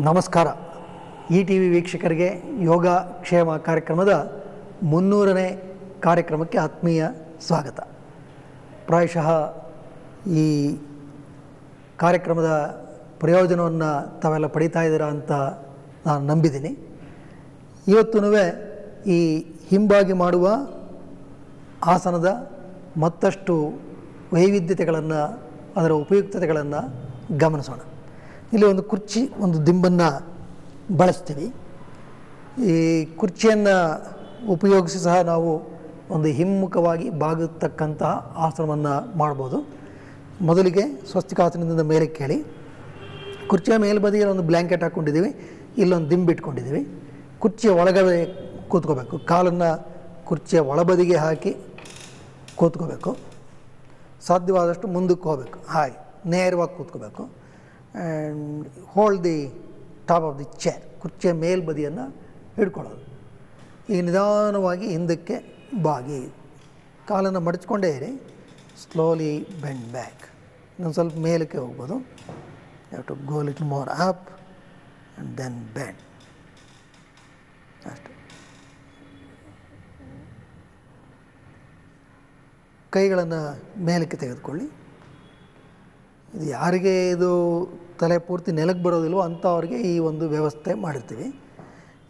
ನಮಸ್ಕಾರ. ETV ವೀಕ್ಷಕರಿಗೆ ಯೋಗ ಕ್ಷೇಮ ಕಾರ್ಯಕ್ರಮದ 300ನೇ ಕಾರ್ಯಕ್ರಮಕ್ಕೆ ಆತ್ಮೀಯ ಸ್ವಾಗತ. ಪ್ರಾಯಶಃ ಈ ಕಾರ್ಯಕ್ರಮದ ಪ್ರಯೋಜನವನ್ನು ತಾವೆಲ್ಲ ಪಡೀತಾ ಇದ್ದೀರಾ ಅಂತ ನಾನು ನಂಬಿದ್ದೀನಿ. ಇವತ್ತೂ ಈ ಹಿಂಬಾಗಿ ಮಾಡುವ ಆಸನದ ಮತ್ತಷ್ಟು ವೈವಿಧ್ಯತೆಗಳನ್ನು, ಅದರ ಉಪಯುಕ್ತತೆಗಳನ್ನು ಗಮನಿಸೋಣ. ಇಲ್ಲಿ ಒಂದು ಕುರ್ಚಿ, ಒಂದು ದಿಂಬನ್ನು ಬಳಸ್ತೀವಿ. ಈ ಕುರ್ಚಿಯನ್ನು ಉಪಯೋಗಿಸಿ ಸಹ ನಾವು ಒಂದು ಹಿಮ್ಮುಖವಾಗಿ ಬಾಗತಕ್ಕಂತಹ ಆಸನವನ್ನು ಮಾಡ್ಬೋದು. ಮೊದಲಿಗೆ ಸ್ವಸ್ತಿಕಾಸನದಿಂದ ಮೇಲೆ ಕೇಳಿ, ಕುರ್ಚಿಯ ಮೇಲ್ಬದಿಯಲ್ಲಿ ಒಂದು ಬ್ಲ್ಯಾಂಕೆಟ್ ಹಾಕ್ಕೊಂಡಿದ್ದೀವಿ, ಇಲ್ಲೊಂದು ದಿಂಬು ಇಟ್ಕೊಂಡಿದ್ದೀವಿ. ಕುರ್ಚಿಯ ಒಳಗಡೆ ಕೂತ್ಕೋಬೇಕು. ಕಾಲನ್ನು ಕುರ್ಚಿಯ ಒಳಬದಿಗೆ ಹಾಕಿ ಕೂತ್ಕೋಬೇಕು. ಸಾಧ್ಯವಾದಷ್ಟು ಮುಂದಕ್ಕೆ ಹೋಗಬೇಕು, ಹಾಗೆ ನೇರವಾಗಿ ಕೂತ್ಕೋಬೇಕು. And hold the top of the chair. ಕುರ್ಚಿಯ ಮೇಲ್ಬದಿಯನ್ನು ಹಿಡ್ಕೊಳ್ಳೋದು. ಈಗ ನಿಧಾನವಾಗಿ ಹಿಂದಕ್ಕೆ ಬಾಗಿ ಕಾಲನ್ನು ಮಡಚ್ಕೊಂಡೇ ಇರಿ. Slowly bend back. ಇನ್ನೊಂದು ಸ್ವಲ್ಪ ಮೇಲಕ್ಕೆ ಹೋಗ್ಬೋದು. Have to go little more up and then bend. ಅಷ್ಟೆ. ಕೈಗಳನ್ನು ಮೇಲಕ್ಕೆ ತೆಗೆದುಕೊಳ್ಳಿ. ಇದು ಯಾರಿಗೆ ಇದು ತಲೆ ಪೂರ್ತಿ ನೆಲಕ್ಕೆ ಬರೋದಿಲ್ವೋ ಅಂಥವ್ರಿಗೆ ಈ ಒಂದು ವ್ಯವಸ್ಥೆ ಮಾಡಿರ್ತೀವಿ.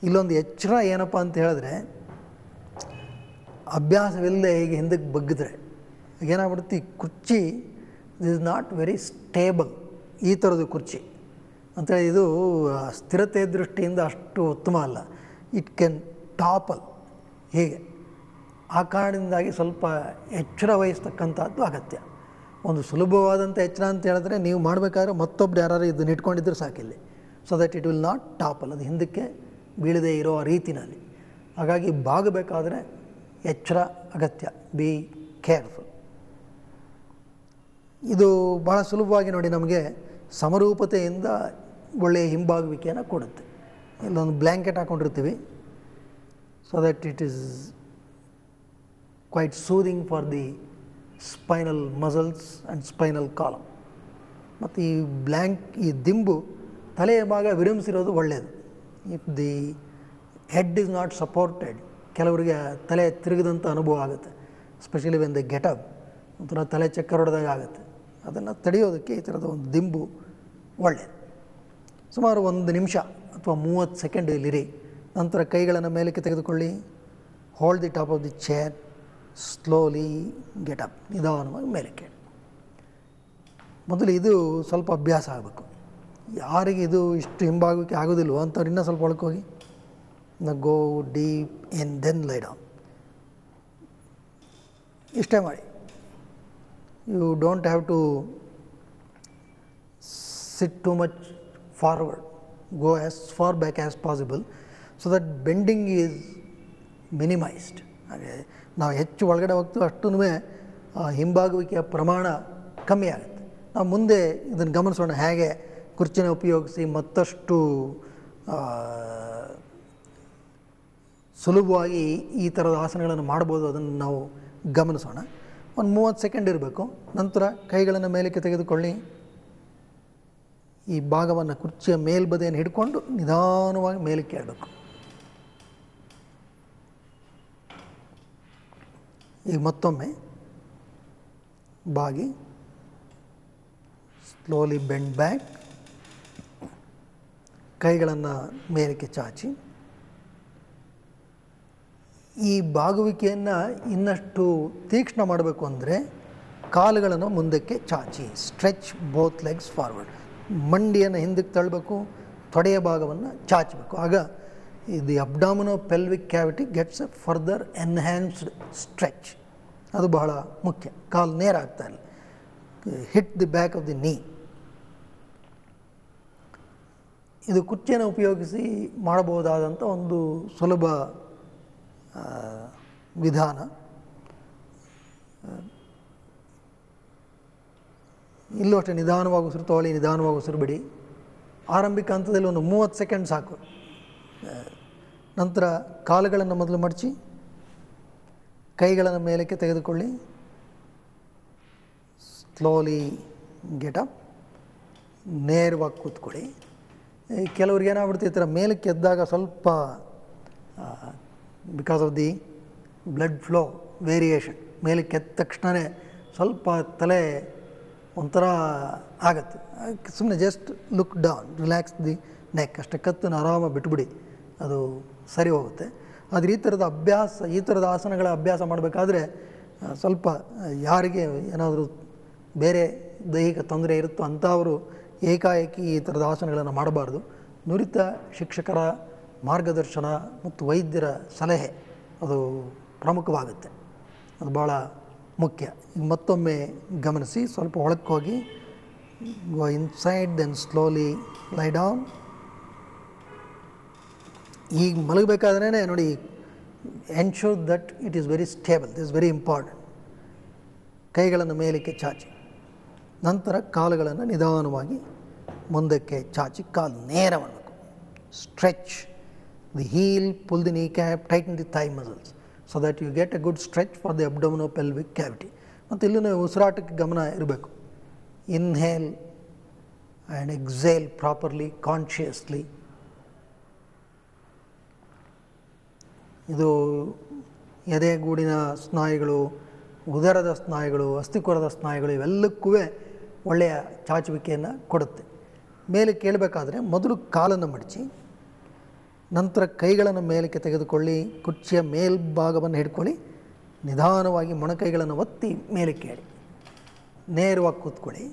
ಇಲ್ಲೊಂದು ಎಚ್ಚರ ಏನಪ್ಪ ಅಂತ ಹೇಳಿದ್ರೆ, ಅಭ್ಯಾಸವಿಲ್ಲದೆ ಹೀಗೆ ಹಿಂದಕ್ಕೆ ಬಗ್ಗಿದ್ರೆ ಏನಾಗ್ಬಿಡುತ್ತೆ, ಈ ಕುರ್ಚಿ ಇಸ್ ನಾಟ್ ವೆರಿ ಸ್ಟೇಬಲ್. ಈ ಥರದ್ದು ಕುರ್ಚಿ ಅಂತೇಳಿ ಇದು ಸ್ಥಿರತೆ ದೃಷ್ಟಿಯಿಂದ ಅಷ್ಟು ಉತ್ತಮ ಅಲ್ಲ. It can topple. ಹೀಗೆ ಆ ಕಾರಣದಿಂದಾಗಿ ಸ್ವಲ್ಪ ಎಚ್ಚರ ವಹಿಸ್ತಕ್ಕಂಥದ್ದು ಅಗತ್ಯ. ಒಂದು ಸುಲಭವಾದಂಥ ಎಚ್ಚರ ಅಂತ ಹೇಳಿದ್ರೆ, ನೀವು ಮಾಡಬೇಕಾದ್ರೆ ಮತ್ತೊಬ್ಬರು ಯಾರು ಇದನ್ನು ಇಟ್ಕೊಂಡಿದ್ರೆ ಸಾಕಿಲ್ಲಿ, so that it will not topple. ಅದು ಹಿಂದಕ್ಕೆ ಬೀಳದೇ ಇರೋ ರೀತಿಯಲ್ಲಿ. ಹಾಗಾಗಿ ಬಾಗಬೇಕಾದ್ರೆ ಎಚ್ಚರ ಅಗತ್ಯ. Be careful. ಇದು ಭಾಳ ಸುಲಭವಾಗಿ ನೋಡಿ ನಮಗೆ ಸಮರೂಪತೆಯಿಂದ ಒಳ್ಳೆಯ ಹಿಂಬಾಗುವಿಕೆಯನ್ನು ಕೊಡುತ್ತೆ. ಇಲ್ಲೊಂದು ಬ್ಲ್ಯಾಂಕೆಟ್ ಹಾಕ್ಕೊಂಡಿರ್ತೀವಿ, so that it is quite soothing for the spinal muscles and spinal column. ಮತ್ತು ಈ ದಿಂಬು ತಲೆಯ ಭಾಗ ವಿರಮಿಸಿರೋದು ಒಳ್ಳೆಯದು. If the head is not supported, ಕೆಲವರಿಗೆ ತಲೆ ತಿರುಗಿದಂಥ ಅನುಭವ ಆಗುತ್ತೆ. Especially when they get up, ಒಂಥರ ತಲೆ ಚಕ್ಕರ್ ಹೊಡೆದಾಗ ಆಗುತ್ತೆ. ಅದನ್ನು ತಡೆಯೋದಕ್ಕೆ ಈ ಥರದ ಒಂದು ದಿಂಬು ಒಳ್ಳೆಯದು. ಸುಮಾರು 1 ನಿಮಿಷ ಅಥವಾ 30 ಸೆಕೆಂಡ್ ಇಲ್ಲಿರಿ. ನಂತರ ಕೈಗಳನ್ನು ಮೇಲಕ್ಕೆ ತೆಗೆದುಕೊಳ್ಳಿ. Hold the top of the chair. Slowly get up. ನಿಧಾನವಾಗಿ ಮೇಲಕ್ಕೆ. ಮೊದಲು ಇದು ಸ್ವಲ್ಪ ಅಭ್ಯಾಸ ಆಗಬೇಕು. ಯಾರಿಗೆ ಇದು ಇಷ್ಟು ಹಿಂಬಾಗೋಕ್ಕೆ ಆಗೋದಿಲ್ವೋ ಅಂಥವ್ರು ಇನ್ನೂ ಸ್ವಲ್ಪ ಒಳಗೆ ಹೋಗಿ go deep in then lie down. ಇಷ್ಟೇ ಮಾಡಿ. You don't have to sit too much forward. Go as far back as possible, so that bending is minimised. ಹಾಗೆ ನಾವು ಹೆಚ್ಚು ಒಳಗಡೆ ಹೋಗ್ತೀವಿ ಅಷ್ಟೂ ಹಿಂಬಾಗುವಿಕೆಯ ಪ್ರಮಾಣ ಕಮ್ಮಿ ಆಗುತ್ತೆ. ನಾವು ಮುಂದೆ ಇದನ್ನು ಗಮನಿಸೋಣ, ಹೇಗೆ ಕುರ್ಚಿನ ಉಪಯೋಗಿಸಿ ಮತ್ತಷ್ಟು ಸುಲಭವಾಗಿ ಈ ಥರದ ಆಸನಗಳನ್ನು ಮಾಡ್ಬೋದು. ಅದನ್ನು ನಾವು ಗಮನಿಸೋಣ. ಒಂದು 30 ಸೆಕೆಂಡ್ ಇರಬೇಕು. ನಂತರ ಕೈಗಳನ್ನು ಮೇಲಕ್ಕೆ ತೆಗೆದುಕೊಳ್ಳಿ. ಈ ಭಾಗವನ್ನು, ಕುರ್ಚಿಯ ಮೇಲ್ಬದಿಯನ್ನು ಹಿಡ್ಕೊಂಡು ನಿಧಾನವಾಗಿ ಮೇಲಕ್ಕೆ ಏಳಬೇಕು. ಈಗ ಮತ್ತೊಮ್ಮೆ ಬಾಗಿ ಸ್ಲೋಲಿ ಬೆಂಡ್ ಬ್ಯಾಕ್. ಕೈಗಳನ್ನು ಮೇಲಕ್ಕೆ ಚಾಚಿ. ಈ ಬಾಗುವಿಕೆಯನ್ನು ಇನ್ನಷ್ಟು ತೀಕ್ಷ್ಣ ಮಾಡಬೇಕು ಅಂದರೆ ಕಾಲುಗಳನ್ನು ಮುಂದಕ್ಕೆ ಚಾಚಿ. Stretch both legs forward. ಮಂಡಿಯನ್ನು ಹಿಂದಕ್ಕೆ ತಳ್ಳಬೇಕು, ತೊಡೆಯ ಭಾಗವನ್ನು ಚಾಚಬೇಕು. ಆಗ the abdomino pelvic cavity gets a further enhanced stretch. ಅದು ಬಹಳ ಮುಖ್ಯ. ಕಾಲು ನೇರ ಆಗ್ತಾ ಇಲ್ಲ. Hit the back of the knee. ಇದು ಕುರ್ಚಿಯನ್ನು ಉಪಯೋಗಿಸಿ ಮಾಡಬಹುದಾದಂಥ ಒಂದು ಸುಲಭ ವಿಧಾನ. ಇಲ್ಲೂ ಅಷ್ಟೇ ನಿಧಾನವಾಗಿ ಉಸಿರು ತಗೊಳ್ಳಿ, ನಿಧಾನವಾಗಿ ಉಸಿರು ಬಿಡಿ. ಆರಂಭಿಕ ಹಂತದಲ್ಲಿ ಒಂದು 30 ಸೆಕೆಂಡ್ ಸಾಕು. ನಂತರ ಕಾಲುಗಳನ್ನು ಮೊದಲು ಮಡಚಿ, ಕೈಗಳನ್ನು ಮೇಲಕ್ಕೆ ತೆಗೆದುಕೊಳ್ಳಿ. Slowly get up. ನೇರವಾಗಿ ಕೂತ್ಕೊಳ್ಳಿ. ಕೆಲವ್ರಿಗೆ ಏನಾಗ್ಬಿಡುತ್ತೆ ಈ ಥರ ಮೇಲಕ್ಕೆ ಎದ್ದಾಗ ಸ್ವಲ್ಪ because of the blood flow variation ಮೇಲಕ್ಕೆ ಎದ್ದ ತಕ್ಷಣವೇ ಸ್ವಲ್ಪ ತಲೆ ಒಂಥರ ಆಗುತ್ತೆ. ಸುಮ್ಮನೆ just look down, relax the neck, ಅಷ್ಟೇ ಕತ್ತನ್ನು ಆರಾಮಾಗಿ ಬಿಟ್ಬಿಡಿ, ಅದು ಸರಿ ಹೋಗುತ್ತೆ. ಆದರೆ ಈ ಥರದ ಆಸನಗಳ ಅಭ್ಯಾಸ ಮಾಡಬೇಕಾದ್ರೆ ಸ್ವಲ್ಪ ಯಾರಿಗೆ ಏನಾದರೂ ಬೇರೆ ದೈಹಿಕ ತೊಂದರೆ ಇರುತ್ತೋ ಅಂಥವರು ಏಕಾಏಕಿ ಈ ಥರದ ಆಸನಗಳನ್ನು ಮಾಡಬಾರ್ದು. ನುರಿತ ಶಿಕ್ಷಕರ ಮಾರ್ಗದರ್ಶನ ಮತ್ತು ವೈದ್ಯರ ಸಲಹೆ ಅದು ಪ್ರಮುಖವಾಗುತ್ತೆ, ಅದು ಭಾಳ ಮುಖ್ಯ. ಈಗ ಮತ್ತೊಮ್ಮೆ ಗಮನಿಸಿ, ಸ್ವಲ್ಪ ಒಳಕ್ಕೆ ಹೋಗಿ, go inside then slowly lie down. ಈಗ ಮಲಗಬೇಕಾದ್ರೇ ನೋಡಿ, ensure that it is very stable, this very important. ಕೈಗಳನ್ನು ಮೇಲಕ್ಕೆ ಚಾಚಿ, ನಂತರ ಕಾಲುಗಳನ್ನು ನಿಧಾನವಾಗಿ ಮುಂದಕ್ಕೆ ಚಾಚಿ, ಕಾಲು ನೇರ ಮಾಡಬೇಕು. Stretch the heel, pull the kneecap, tighten the thigh muscles so that you get a good stretch for the abdominopelvic cavity. ಮತ್ತು ಇಲ್ಲೂ ಉಸಿರಾಟಕ್ಕೆ ಗಮನ ಇರಬೇಕು. Inhale and exhale properly, consciously. ಇದು ಎದೆಗೂಡಿನ ಸ್ನಾಯುಗಳು, ಉದರದ ಸ್ನಾಯುಗಳು, ಅಸ್ಥಿಕೂರದ ಸ್ನಾಯುಗಳು ಇವೆಲ್ಲಕ್ಕೂ ಒಳ್ಳೆಯ ಚಾಚುವಿಕೆಯನ್ನು ಕೊಡುತ್ತೆ. ಮೇಲೆ ಕೇಳಬೇಕಾದ್ರೆ ಮೊದಲು ಕಾಲನ್ನು ಮಡಚಿ, ನಂತರ ಕೈಗಳನ್ನು ಮೇಲಕ್ಕೆ ತೆಗೆದುಕೊಳ್ಳಿ, ಕುರ್ಚಿಯ ಮೇಲ್ಭಾಗವನ್ನು ಹಿಡ್ಕೊಳ್ಳಿ, ನಿಧಾನವಾಗಿ ಮೊಣಕೈಗಳನ್ನು ಒತ್ತಿ ಮೇಲಕ್ಕೆ ಏಳಿ, ನೇರವಾಗಿ ಕೂತ್ಕೊಳ್ಳಿ.